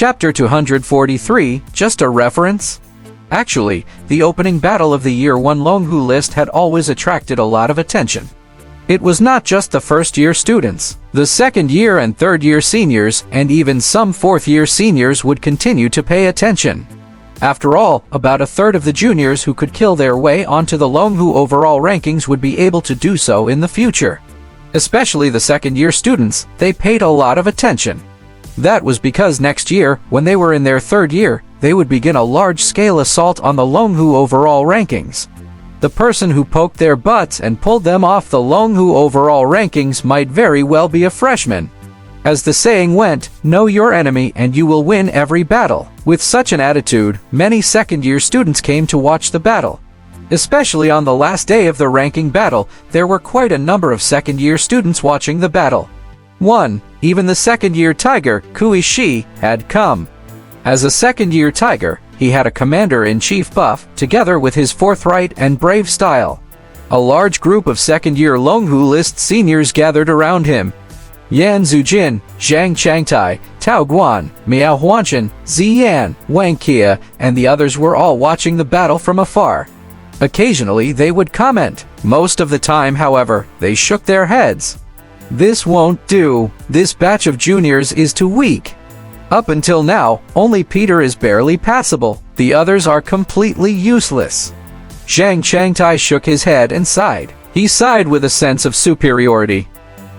Chapter 243, just a reference? Actually, the opening battle of the Year 1 Longhu list had always attracted a lot of attention. It was not just the first-year students. The second-year and third-year seniors, and even some fourth-year seniors would continue to pay attention. After all, about a third of the juniors who could kill their way onto the Longhu overall rankings would be able to do so in the future. Especially the second-year students, they paid a lot of attention. That was because next year, when they were in their third year, they would begin a large-scale assault on the Longhu overall rankings. The person who poked their butts and pulled them off the Longhu overall rankings might very well be a freshman. As the saying went, know your enemy and you will win every battle. With such an attitude, many second-year students came to watch the battle. Especially on the last day of the ranking battle, there were quite a number of second-year students watching the battle. 1. Even the second-year tiger, Kui Shi, had come. As a second-year tiger, he had a commander-in-chief buff, together with his forthright and brave style. A large group of second-year Longhu list seniors gathered around him. Yan Zujin, Zhang Changtai, Tao Guan, Miao Huanshan, Ziyan, Wuxia, and the others were all watching the battle from afar. Occasionally they would comment. Most of the time, however, they shook their heads. This won't do. This batch of juniors is too weak. Up until now, only Peter is barely passable. The others are completely useless. Zhang Changtai shook his head and sighed. He sighed with a sense of superiority.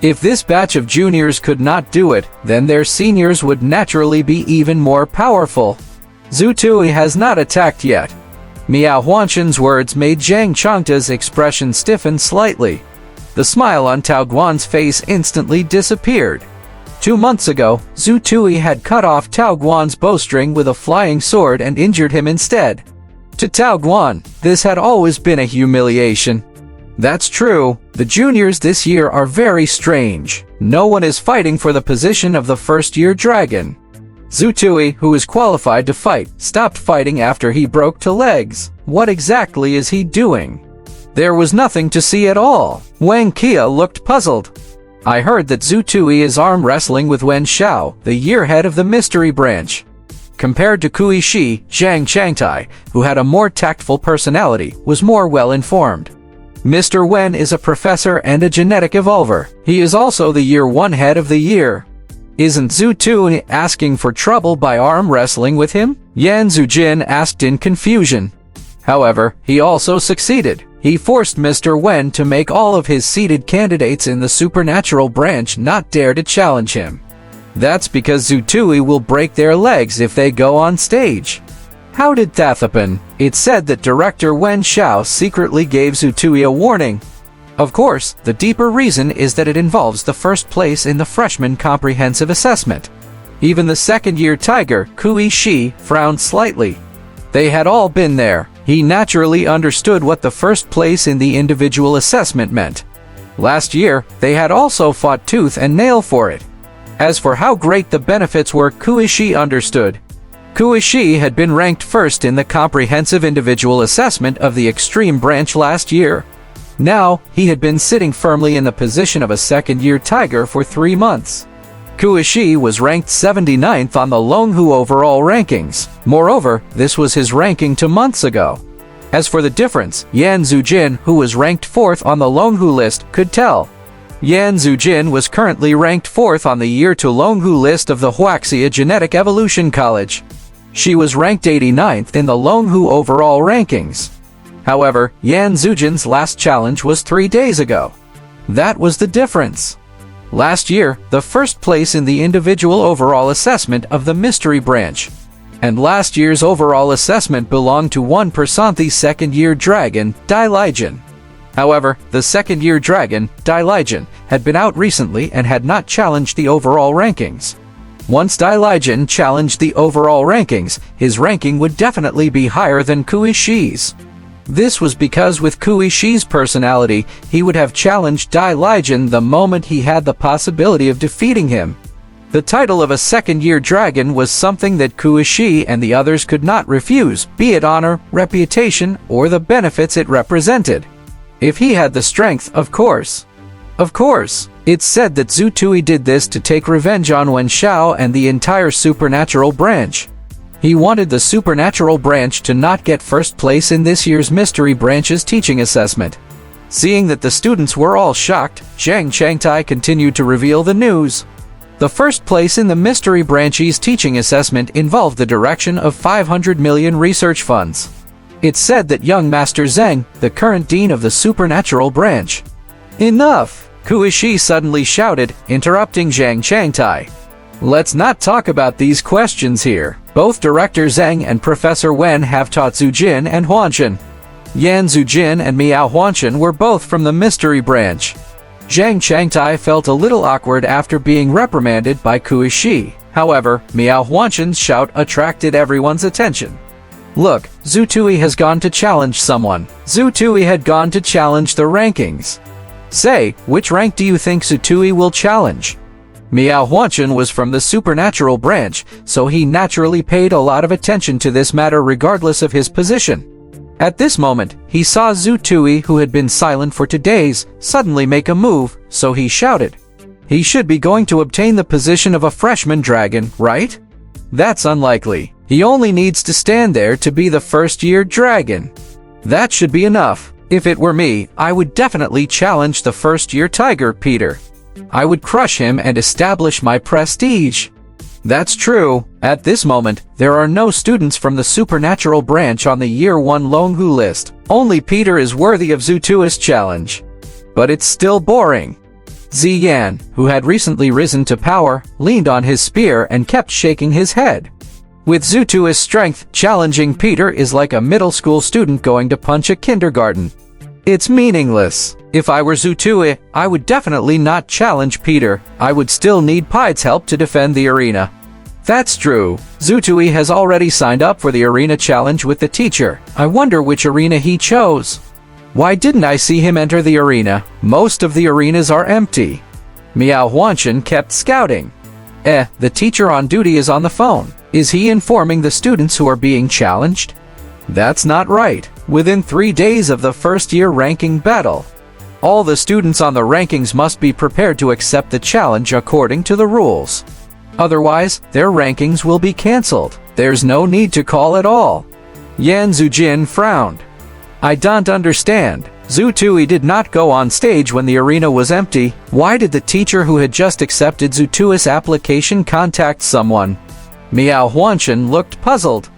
If this batch of juniors could not do it, then their seniors would naturally be even more powerful. Zhu Tui has not attacked yet. Miao Huanshan's words made Zhang Changta's expression stiffen slightly. The smile on Tao Guan's face instantly disappeared. 2 months ago, Zhu Tui had cut off Tao Guan's bowstring with a flying sword and injured him instead. To Tao Guan, this had always been a humiliation. That's true, the juniors this year are very strange. No one is fighting for the position of the first-year dragon. Zhu Tui, who is qualified to fight, stopped fighting after he broke 2 legs. What exactly is he doing? There was nothing to see at all. Wuxia looked puzzled. I heard that Zhu Tui is arm wrestling with Wen Xiao, the year head of the mystery branch. Compared to Kui Shi, Zhang Changtai, who had a more tactful personality, was more well-informed. Mr. Wen is a professor and a genetic evolver. He is also the year 1 head of the year. Isn't Zhu Tui asking for trouble by arm wrestling with him? Yan Zujin asked in confusion. However, he also succeeded. He forced Mr. Wen to make all of his seeded candidates in the supernatural branch not dare to challenge him. That's because Zhu Tui will break their legs if they go on stage. How did that happen? It's said that director Wen Xiao secretly gave Zhu Tui a warning. Of course, the deeper reason is that it involves the first place in the freshman comprehensive assessment. Even the second-year tiger, Kui Shi, frowned slightly. They had all been there. He naturally understood what the first place in the individual assessment meant. Last year, they had also fought tooth and nail for it. As for how great the benefits were, Kui Shi understood. Kui Shi had been ranked first in the comprehensive individual assessment of the extreme branch last year. Now, he had been sitting firmly in the position of a second-year tiger for 3 months. Kui Shi was ranked 79th on the Longhu overall rankings. Moreover, this was his ranking 2 months ago. As for the difference, Yan Zujin, who was ranked 4th on the Longhu list, could tell. Yan Zujin was currently ranked 4th on the Year 2 Longhu list of the Wuxia Genetic Evolution College. She was ranked 89th in the Longhu overall rankings. However, Yan Zujin's last challenge was 3 days ago. That was the difference. Last year, the first place in the individual overall assessment of the mystery branch. And last year's overall assessment belonged to 1% the second-year dragon, Dai Lijian. However, the second-year dragon, Dai Lijian, had been out recently and had not challenged the overall rankings. Once Dai Lijian challenged the overall rankings, his ranking would definitely be higher than Kui Shi's. This was because with Kui Shi's personality, he would have challenged Dai Lijian the moment he had the possibility of defeating him. The title of a second-year dragon was something that Kui Shi and the others could not refuse, be it honor, reputation, or the benefits it represented. If he had the strength, of course. Of course, it's said that Zhu Tui did this to take revenge on Wen Xiao and the entire supernatural branch. He wanted the supernatural branch to not get first place in this year's mystery branch's teaching assessment. Seeing that the students were all shocked, Zhang Changtai continued to reveal the news. The first place in the mystery branch's teaching assessment involved the direction of 500 million research funds. It's said that young Master Zheng, the current dean of the supernatural branch. Enough! Kuishi suddenly shouted, interrupting Zhang Changtai. Let's not talk about these questions here. Both Director Zheng and Professor Wen have taught Zhu Jin and Huanshan. Yan Zujin and Miao Huanshan were both from the mystery branch. Zhang Changtai felt a little awkward after being reprimanded by Kuishi. However, Miao Huanshan's shout attracted everyone's attention. Look, Zhu Tui has gone to challenge someone. Zhu Tui had gone to challenge the rankings. Say, which rank do you think Zhu Tui will challenge? Miao Huanshan was from the supernatural branch, so he naturally paid a lot of attention to this matter regardless of his position. At this moment, he saw Zhu Tui, who had been silent for 2 days, suddenly make a move, so he shouted. He should be going to obtain the position of a freshman dragon, right? That's unlikely. He only needs to stand there to be the first-year dragon. That should be enough. If it were me, I would definitely challenge the first-year tiger, Peter. I would crush him and establish my prestige. That's true. At this moment, there are no students from the supernatural branch on the Year 1 Longhu list. Only Peter is worthy of Zhu Tui's challenge. But it's still boring. Ziyan, who had recently risen to power, leaned on his spear and kept shaking his head. With Zhu Tui's strength, challenging Peter is like a middle school student going to punch a kindergarten. It's meaningless. If I were Zhu Tui, I would definitely not challenge Peter. I would still need Pide's help to defend the arena. That's true. Zhu Tui has already signed up for the arena challenge with the teacher. I wonder which arena he chose. Why didn't I see him enter the arena? Most of the arenas are empty. Miao Huanshan kept scouting. The teacher on duty is on the phone. Is he informing the students who are being challenged? That's not right. Within 3 days of the first-year ranking battle, all the students on the rankings must be prepared to accept the challenge according to the rules. Otherwise, their rankings will be cancelled. There's no need to call at all. Yan Zujin frowned. I don't understand. Zhu Tui did not go on stage when the arena was empty. Why did the teacher who had just accepted Zhu Tui's application contact someone? Miao Huanshan looked puzzled.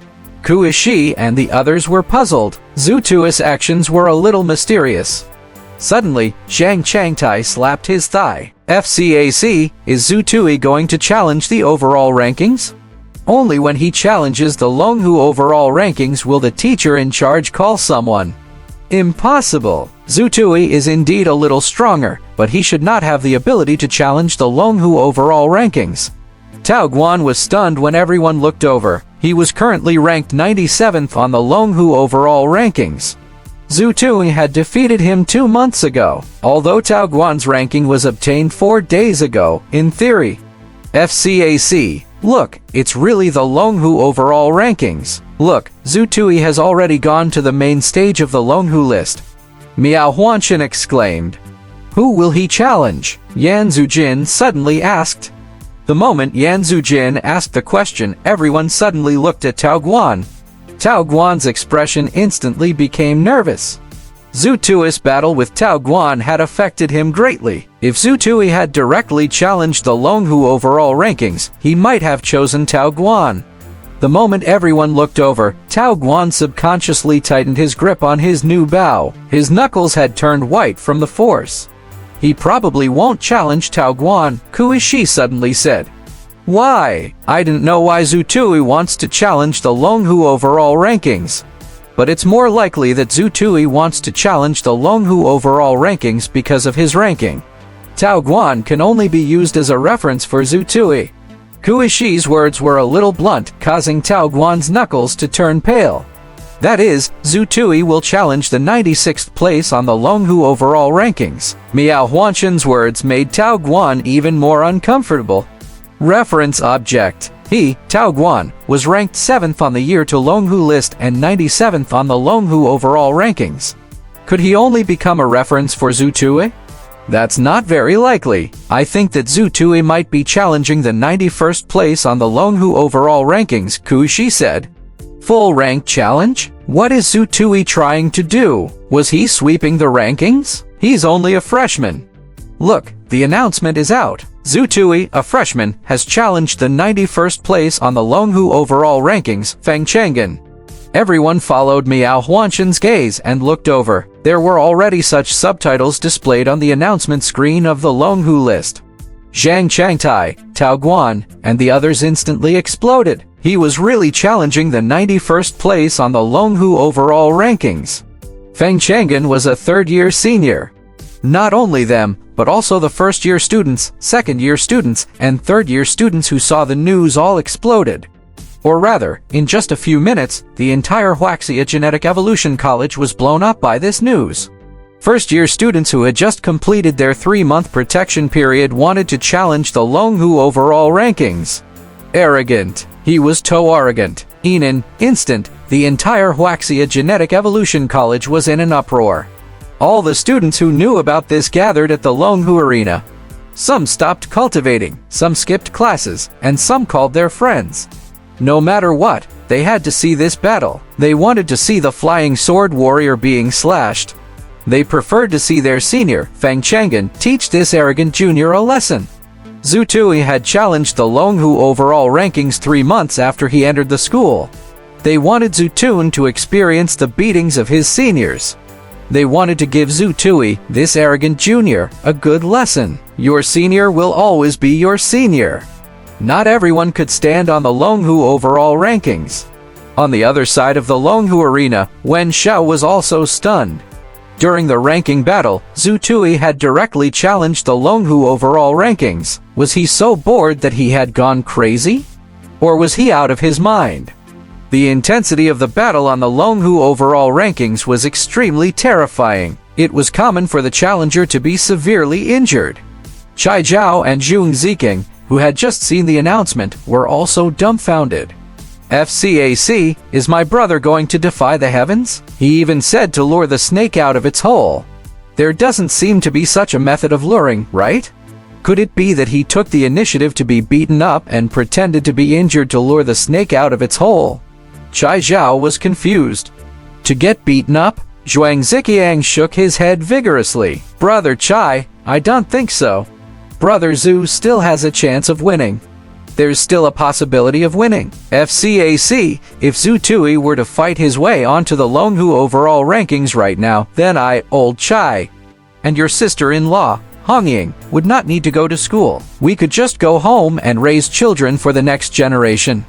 Kuishi and the others were puzzled. Zhu Tui's actions were a little mysterious. Suddenly, Zhang Changtai slapped his thigh. FCAC, is Zhu Tui going to challenge the overall rankings? Only when he challenges the Longhu overall rankings will the teacher in charge call someone. Impossible. Zhu Tui is indeed a little stronger, but he should not have the ability to challenge the Longhu overall rankings. Tao Guan was stunned when everyone looked over. He was currently ranked 97th on the Longhu overall rankings. Zhu Tui had defeated him 2 months ago, although Tao Guan's ranking was obtained 4 days ago, in theory. FCAC, look, it's really the Longhu overall rankings. Look, Zhu Tui has already gone to the main stage of the Longhu list. Miao Huanshan exclaimed. Who will he challenge? Yan Zujin suddenly asked. The moment Yan Zujin asked the question, everyone suddenly looked at Tao Guan. Tao Guan's expression instantly became nervous. Zhu Tui's battle with Tao Guan had affected him greatly. If Zhu Tui had directly challenged the Longhu overall rankings, he might have chosen Tao Guan. The moment everyone looked over, Tao Guan subconsciously tightened his grip on his new bow. His knuckles had turned white from the force. He probably won't challenge Tao Guan, Kuishi suddenly said. Why? I didn't know why Zhu Tui wants to challenge the Longhu overall rankings. But it's more likely that Zhu Tui wants to challenge the Longhu overall rankings because of his ranking. Tao Guan can only be used as a reference for Zhu Tui. Kuishi's words were a little blunt, causing Tao Guan's knuckles to turn pale. That is, Zhu Tui will challenge the 96th place on the Longhu overall rankings. Miao Huanshan's words made Tao Guan even more uncomfortable. Reference object. He, Tao Guan, was ranked 7th on the Year to Longhu list and 97th on the Longhu overall rankings. Could he only become a reference for Zhu Tui? That's not very likely. I think that Zhu Tui might be challenging the 91st place on the Longhu overall rankings, Ku Shi said. Full rank challenge? What is Zhu Tui trying to do? Was he sweeping the rankings? He's only a freshman. Look, the announcement is out. Zhu Tui, a freshman, has challenged the 91st place on the Longhu overall rankings, Feng Chang'an. Everyone followed Miao Huanshan's gaze and looked over. There were already such subtitles displayed on the announcement screen of the Longhu list. Zhang Changtai, Tao Guan, and the others instantly exploded. He was really challenging the 91st place on the Longhu overall rankings. Feng Chang'an was a third-year senior. Not only them, but also the first-year students, second-year students, and third-year students who saw the news all exploded. Or rather, in just a few minutes, the entire Wuxia Genetic Evolution College was blown up by this news. First-year students who had just completed their 3-month protection period wanted to challenge the Longhu overall rankings. Arrogant. He was so arrogant. In an instant, the entire Wuxia Genetic Evolution College was in an uproar. All the students who knew about this gathered at the Longhu arena. Some stopped cultivating, some skipped classes, and some called their friends. No matter what, they had to see this battle. They wanted to see the flying sword warrior being slashed. They preferred to see their senior, Feng Chang'an, teach this arrogant junior a lesson. Zhu Tui had challenged the Longhu overall rankings 3 months after he entered the school. They wanted Zhu Tui to experience the beatings of his seniors. They wanted to give Zhu Tui, this arrogant junior, a good lesson. Your senior will always be your senior. Not everyone could stand on the Longhu overall rankings. On the other side of the Longhu arena, Wen Xiao was also stunned. During the ranking battle, Zhu Tui had directly challenged the Longhu overall rankings. Was he so bored that he had gone crazy? Or was he out of his mind? The intensity of the battle on the Longhu overall rankings was extremely terrifying. It was common for the challenger to be severely injured. Chai Zhao and Zhong Ziking, who had just seen the announcement, were also dumbfounded. FCAC, is my brother going to defy the heavens? He even said to lure the snake out of its hole. There doesn't seem to be such a method of luring, right? Could it be that he took the initiative to be beaten up and pretended to be injured to lure the snake out of its hole? Chai Zhao was confused. To get beaten up? Zhuang Ziqiang shook his head vigorously. Brother Chai, I don't think so. Brother Zhu still has a chance of winning. There's still a possibility of winning. FCAC, if Zhu Tui were to fight his way onto the Longhu overall rankings right now, then I, old Chai, and your sister-in-law, Hongying, would not need to go to school. We could just go home and raise children for the next generation.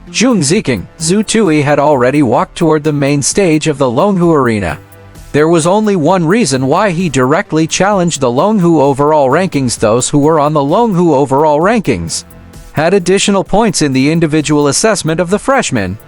Zhong Ziking, Zhu Tui had already walked toward the main stage of the Longhu arena. There was only one reason why he directly challenged the Longhu overall rankings. Those who were on the Longhu overall rankings had additional points in the individual assessment of the freshmen.